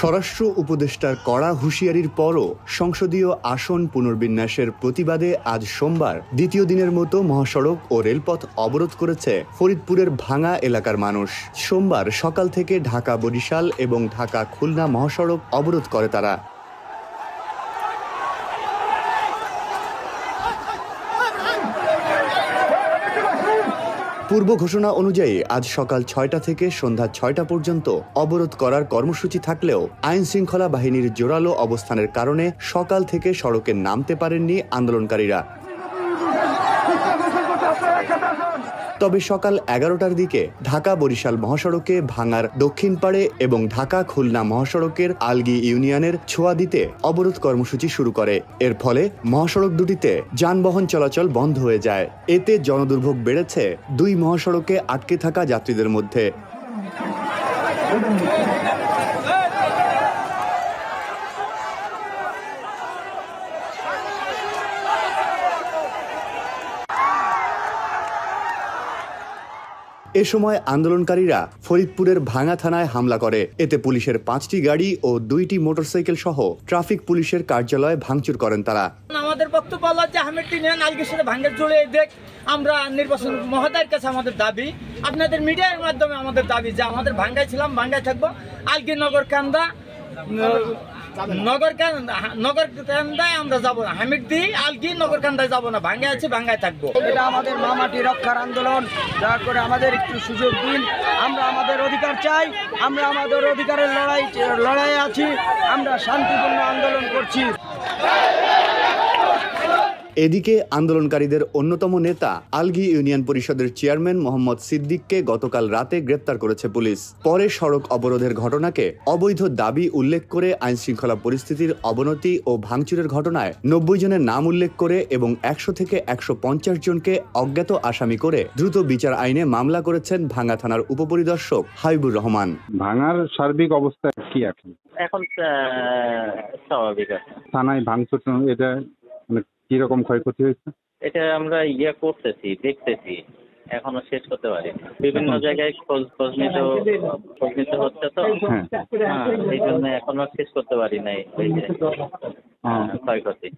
স্বরাষ্ট্র উপদেষ্টার কড়া হুঁশিয়ারির পরও সংসদীয় আসন পুনর্বিন্যাসের প্রতিবাদে আজ সোমবার দ্বিতীয় দিনের মতো মহাসড়ক ও রেলপথ অবরোধ করেছে ফরিদপুরের ভাঙা এলাকার মানুষ। সোমবার সকাল থেকে ঢাকা বরিশাল এবং ঢাকা খুলনা মহাসড়ক অবরোধ করে তারা। পূর্ব ঘোষণা অনুযায়ী আজ সকাল ৬টা থেকে সন্ধ্যা ৬টা পর্যন্ত অবরোধ করার কর্মসূচি থাকলেও আইন শৃঙ্খলা বাহিনীর জোরালো অবস্থানের কারণে সকাল থেকে সড়কে নামতে পারেননি আন্দোলনকারীরা। তবে সকাল ১১টার দিকে ঢাকা বরিশাল মহাসড়কে ভাঙার দক্ষিণ পাড়ে এবং ঢাকা খুলনা মহাসড়কের আলগী ইউনিয়নের ছোঁয়া দিতে অবরোধ কর্মসূচি শুরু করে। এর ফলে মহাসড়ক দুটিতে যানবাহন চলাচল বন্ধ হয়ে যায়। এতে জনদুর্ভোগ বেড়েছে দুই মহাসড়কে আটকে থাকা যাত্রীদের মধ্যে। এ সময় আন্দোলনকারীরা ফরিদপুরের ভাঙা থানায় হামলা করে। এতে পুলিশের 5টি গাড়ি ও 2টি মোটরসাইকেল সহ ট্রাফিক পুলিশের কার্যালয় ভাঙচুর করেন তারা। আমাদের বক্তব্য হলো যে আলগীর সাথে ভাঙের জুড়ে দেখ আমরা নির্বাচন মহোদয়ের কাছে আমাদের দাবি, আপনাদের মিডিয়ার মাধ্যমে আমাদের দাবি যে আমাদের ভাঙ্গায় ছিলাম, ভাঙ্গায় থাকবো। আলগী নগর কান্দায় আমরা যাবো না, হামিদদি আলগী নগর কান্দায় যাবো না, ভাঙ্গায় আছে ভাঙ্গায় থাকবো। এটা আমাদের মামাটি রক্ষার আন্দোলন, দয়া করে আমাদের একটু সুযোগ দিন। আমরা আমাদের অধিকার চাই, আমরা আমাদের অধিকারের লড়াইয়ে আছি, আমরা শান্তিপূর্ণ আন্দোলন করছি। এদিকে আন্দোলনকারীদের অন্যতম নেতা আলগী ইউনিয়ন পরিষদের চেয়ারম্যান মোহাম্মদ সিদ্দিককে গতকাল রাতে গ্রেপ্তার করেছে পুলিশ। পরে সড়ক অবরোধের ঘটনাকে অবৈধ দাবি উল্লেখ করে আইনশৃঙ্খলা পরিস্থিতির অবনতি ও ভাঙচুরের ঘটনায় 90 জনের নাম উল্লেখ করে এবং 100 থেকে 150 জনকে অজ্ঞাত আসামি করে দ্রুত বিচার আইনে মামলা করেছেন ভাঙা থানার উপপরিদর্শক হাবিবুর রহমান। ভাঙার সার্বিক অবস্থা কি এখন স্বাভাবিক আছে। থানায় ভাঙচুর, এটা কি রকম ক্ষয়ক্ষতি হয়েছে এটা আমরা করতেছি, দেখতেছি, এখনো শেষ করতে পারি। বিভিন্ন জায়গায় খোঁজ নিতে হচ্ছে তো, এই জন্য এখনো শেষ করতে পারি নাই ক্ষয়ক্ষতি।